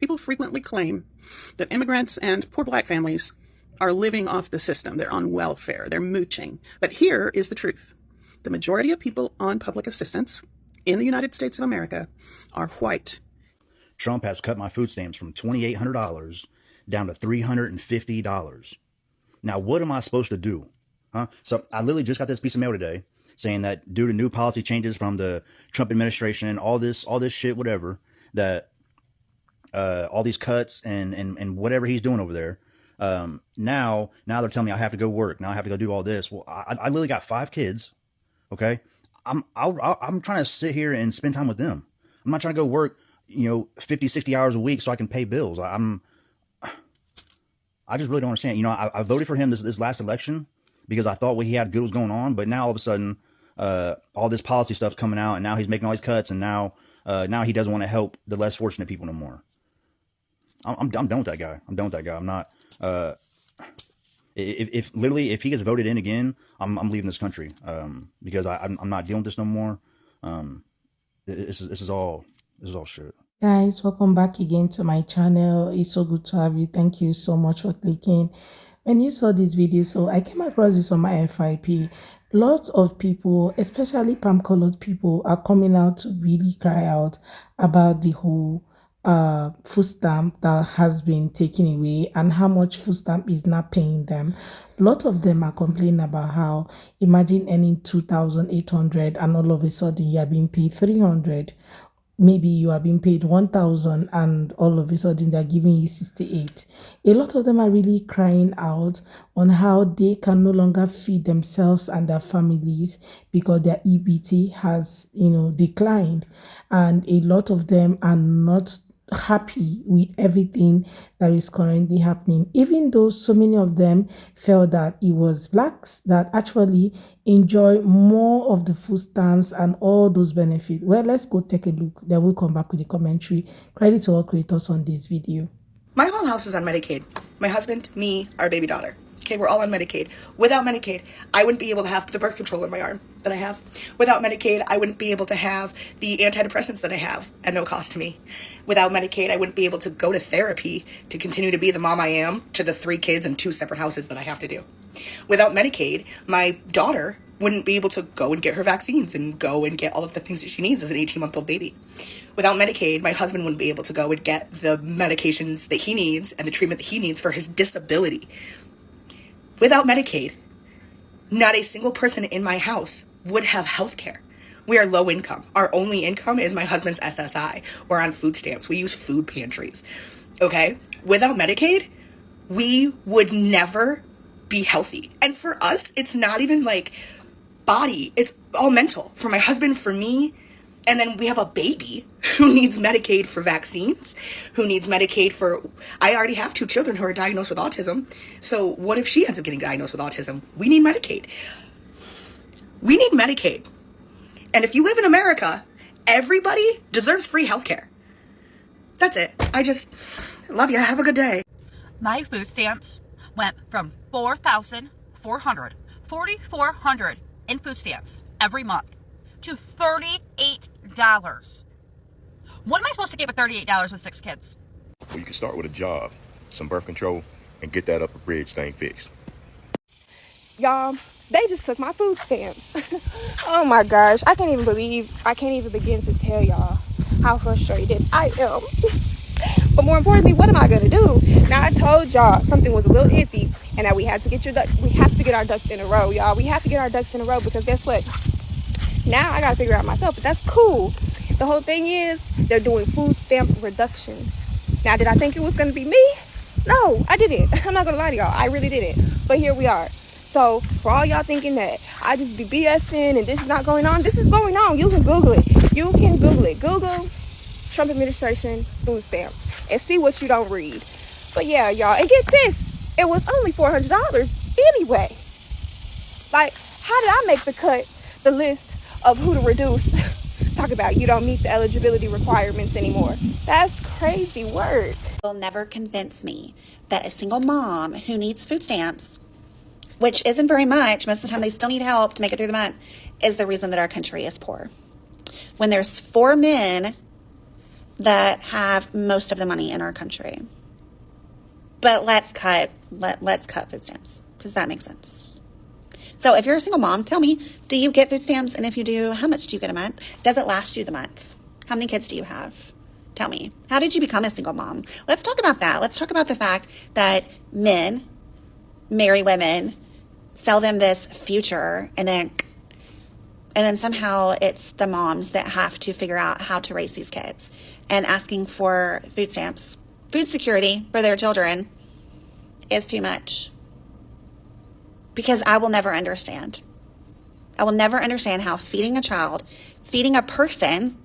People frequently claim that immigrants and poor black families are living off the system. They're on welfare. They're mooching. But here is the truth. The majority of people on public assistance in the United States of America are white. Trump has cut my food stamps from $2,800 down to $350. Now, what am I supposed to do? So I literally just got this piece of mail today saying that due to new policy changes from the Trump administration, all this shit, whatever, that all these cuts and whatever he's doing over there, now they're telling me I have to go work. Now I have to go do all this. Well, I literally got 5 kids. Okay. I'm trying to sit here and spend time with them. I'm not trying to go work, 50, 60 hours a week so I can pay bills. I just really don't understand. I voted for him this last election because I thought what he had good was going on, but now all of a sudden, all this policy stuff's coming out, and now he's making all these cuts, and now he doesn't want to help the less fortunate people no more. I'm done with that guy. I'm not. If he gets voted in again, I'm leaving this country. Because I'm not dealing with this no more. This is all shit. Guys, welcome back again to my channel. It's so good to have you. Thank you so much for clicking. When you saw this video, so I came across this on my FYP. Lots of people, especially palm-colored people, are coming out to really cry out about the whole food stamp that has been taken away and how much food stamp is not paying them. A lot of them are complaining about how, imagine earning 2,800 and all of a sudden you are being paid 300. Maybe you are being paid 1,000 and all of a sudden they're giving you 68. A lot of them are really crying out on how they can no longer feed themselves and their families because their EBT has, declined. And a lot of them are not happy with everything that is currently happening, even though so many of them felt that it was blacks that actually enjoy more of the food stamps and all those benefits. Well, let's go take a look, then we'll come back with the commentary. Credit to all creators on this video. My whole house is on Medicaid. My husband, me, our baby daughter. Okay, we're all on Medicaid. Without Medicaid, I wouldn't be able to have the birth control in my arm that I have. Without Medicaid, I wouldn't be able to have the antidepressants that I have at no cost to me. Without Medicaid, I wouldn't be able to go to therapy to continue to be the mom I am to the 3 kids and 2 separate houses that I have to do. Without Medicaid, my daughter wouldn't be able to go and get her vaccines and go and get all of the things that she needs as an 18-month-old baby. Without Medicaid, my husband wouldn't be able to go and get the medications that he needs and the treatment that he needs for his disability. Without Medicaid, not a single person in my house would have health care. We are low income. Our only income is my husband's SSI. We're on food stamps. We use food pantries. Okay? Without Medicaid, we would never be healthy. And for us, it's not even like body. It's all mental. For my husband, for me, and then we have a baby who needs Medicaid for vaccines, who needs Medicaid for... I already have 2 children who are diagnosed with autism. So what if she ends up getting diagnosed with autism? We need Medicaid. We need Medicaid. And if you live in America, everybody deserves free healthcare. That's it. I just love you. Have a good day. My food stamps went from $4,400 in food stamps every month to $38. What am I supposed to get with $38 with 6 kids? Well, you can start with a job, some birth control, and get that upper bridge thing fixed. Y'all, they just took my food stamps. Oh my gosh, I can't even begin to tell y'all how frustrated I am. But more importantly, what am I gonna do? Now, I told y'all something was a little iffy and that we have to get our ducks in a row, y'all. We have to get our ducks in a row because guess what? Now I gotta figure out myself, but that's cool. The whole thing is they're doing food stamp reductions. Now, did I think it was gonna be me? No, I didn't. I'm not gonna lie to y'all. I really didn't. But here we are. So for all y'all thinking that I just be BSing and this is not going on, this is going on. You can Google it. Google Trump administration food stamps and see what you don't read. But yeah, y'all, and get this. It was only $400 anyway. Like, how did I make the list of who to reduce? Talk about you don't meet the eligibility requirements anymore. That's crazy work. Will never convince me that a single mom who needs food stamps, which isn't very much, most of the time they still need help to make it through the month, is the reason that our country is poor. When there's 4 men that have most of the money in our country. But let's cut food stamps, because that makes sense. So if you're a single mom, tell me, do you get food stamps? And if you do, how much do you get a month? Does it last you the month? How many kids do you have? Tell me. How did you become a single mom? Let's talk about that. Let's talk about the fact that men marry women, sell them this future, and then somehow it's the moms that have to figure out how to raise these kids, and asking for food stamps, food security for their children is too much. Because I will never understand. I will never understand how feeding a child, feeding a person,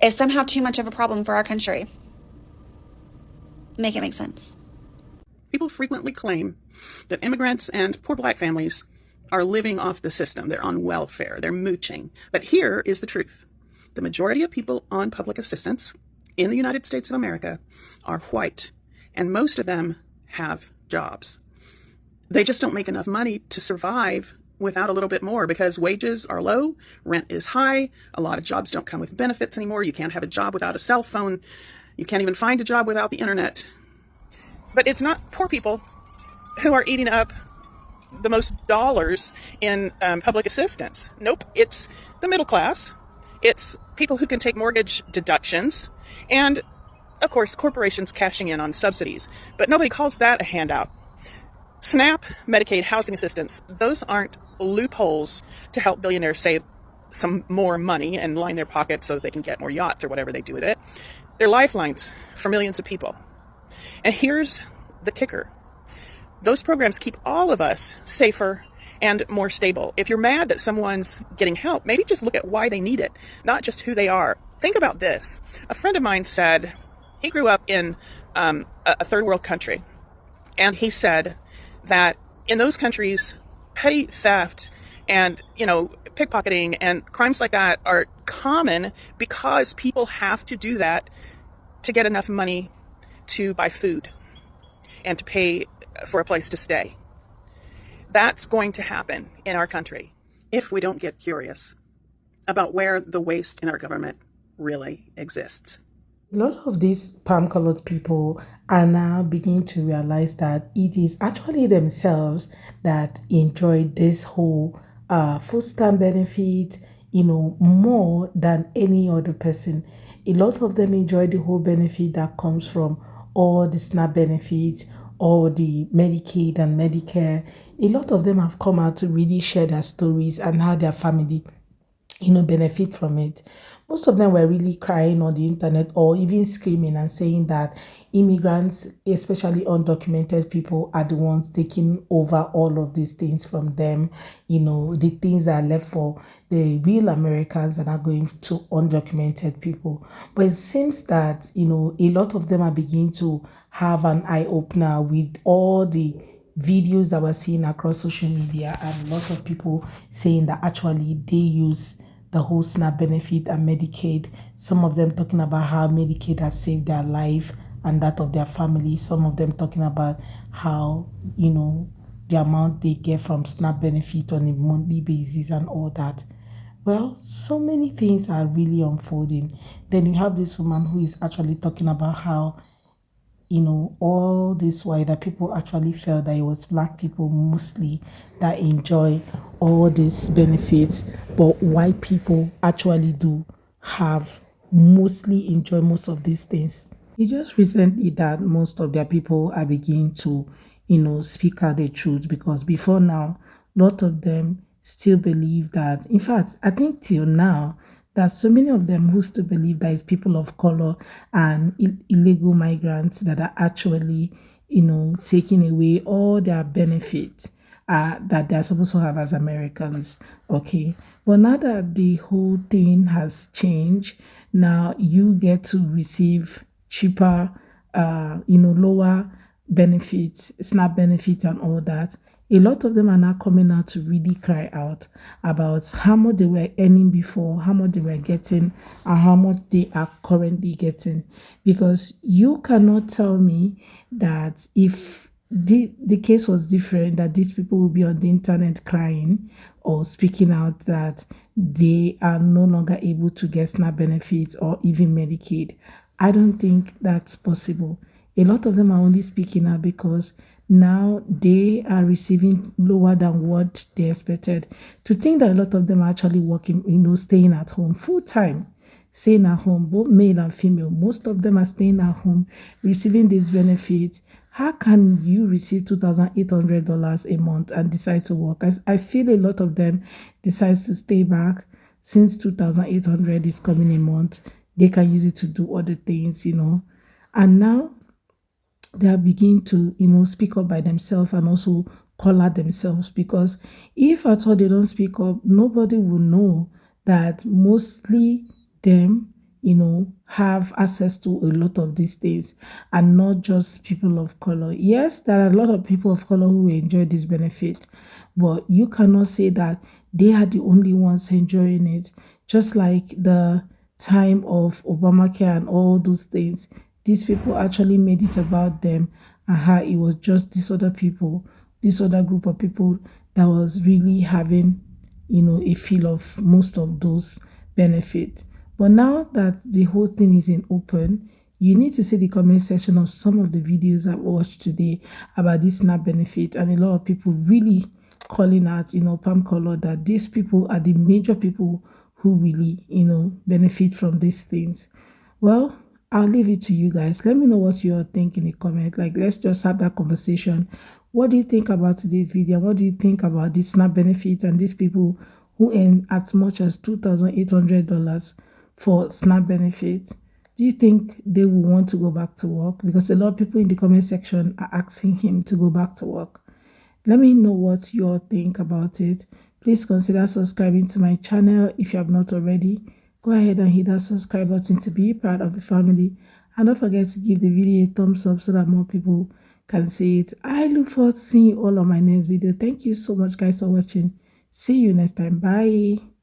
is somehow too much of a problem for our country. Make it make sense. People frequently claim that immigrants and poor black families are living off the system. They're on welfare. They're mooching. But here is the truth. The majority of people on public assistance in the United States of America are white, and most of them have jobs. They just don't make enough money to survive without a little bit more, because wages are low, rent is high, a lot of jobs don't come with benefits anymore. You can't have a job without a cell phone. You can't even find a job without the internet. But it's not poor people who are eating up the most dollars in public assistance. Nope, it's the middle class. It's people who can take mortgage deductions, and of course, corporations cashing in on subsidies. But nobody calls that a handout. SNAP, Medicaid, housing assistance, those aren't loopholes to help billionaires save some more money and line their pockets so that they can get more yachts or whatever they do with it. They're lifelines for millions of people. And here's the kicker. Those programs keep all of us safer and more stable. If you're mad that someone's getting help, maybe just look at why they need it, not just who they are. Think about this. A friend of mine said he grew up in a third world country, and he said that in those countries, petty theft and, pickpocketing and crimes like that are common because people have to do that to get enough money to buy food and to pay for a place to stay. That's going to happen in our country if we don't get curious about where the waste in our government really exists. A lot of these palm-colored people are now beginning to realize that it is actually themselves that enjoy this whole food stamp benefit, more than any other person. A lot of them enjoy the whole benefit that comes from all the SNAP benefits, all the Medicaid and Medicare. A lot of them have come out to really share their stories and how their family benefit from it. Most of them were really crying on the internet or even screaming and saying that immigrants, especially undocumented people, are the ones taking over all of these things from them. The things that are left for the real Americans that are going to undocumented people. But it seems that, a lot of them are beginning to have an eye-opener with all the videos that we're seeing across social media, and a lot of people saying that actually they use the whole SNAP benefit and Medicaid. Some of them talking about how Medicaid has saved their life and that of their family. Some of them talking about how, the amount they get from SNAP benefit on a monthly basis and all that. Well, so many things are really unfolding. Then you have this woman who is actually talking about how, all this while that people actually felt that it was black people mostly that enjoy all these benefits, but white people actually do have mostly enjoy most of these things. It's just recently that most of their people are beginning to, speak out the truth, because before now, a lot of them still believe that, in fact, I think till now, that so many of them who still believe that it's people of color and illegal migrants that are actually, taking away all their benefits that they're supposed to have as Americans. Okay. But now that the whole thing has changed, now you get to receive cheaper, lower benefits, SNAP benefits and all that. A lot of them are now coming out to really cry out about how much they were earning before, how much they were getting, and how much they are currently getting. Because you cannot tell me that if the case was different, that these people will be on the internet crying or speaking out that they are no longer able to get SNAP benefits or even Medicaid. I don't think that's possible. A lot of them are only speaking out because now they are receiving lower than what they expected. To think that a lot of them are actually working, staying at home full time, staying at home, both male and female, most of them are staying at home, receiving these benefits. How can you receive $2,800 a month and decide to work? I feel a lot of them decides to stay back since 2,800 is coming a month. They can use it to do other things, And now they are beginning to, speak up by themselves and also call out themselves, because if at all they don't speak up, nobody will know that mostly them, have access to a lot of these things and not just people of color. Yes, there are a lot of people of color who enjoy this benefit, but you cannot say that they are the only ones enjoying it. Just like the time of Obamacare and all those things, these people actually made it about them and how it was just these other people, this other group of people that was really having, a feel of most of those benefits. But now that the whole thing is in open, you need to see the comment section of some of the videos I watched today about this SNAP benefit, and a lot of people really calling out, palm color, that these people are the major people who really, benefit from these things. Well, I'll leave it to you guys. Let me know what you're thinking in the comment. Like, let's just have that conversation. What do you think about today's video? What do you think about this SNAP benefit and these people who earn as much as $2,800 for SNAP benefits? Do you think they will want to go back to work? Because a lot of people in the comment section are asking him to go back to work. Let me know what you all think about it. Please consider subscribing to my channel if you have not already. Go ahead and hit that subscribe button to be part of the family. And don't forget to give the video a thumbs up so that more people can see it. I look forward to seeing you all on my next video. Thank you so much, guys, for watching. See you next time. Bye.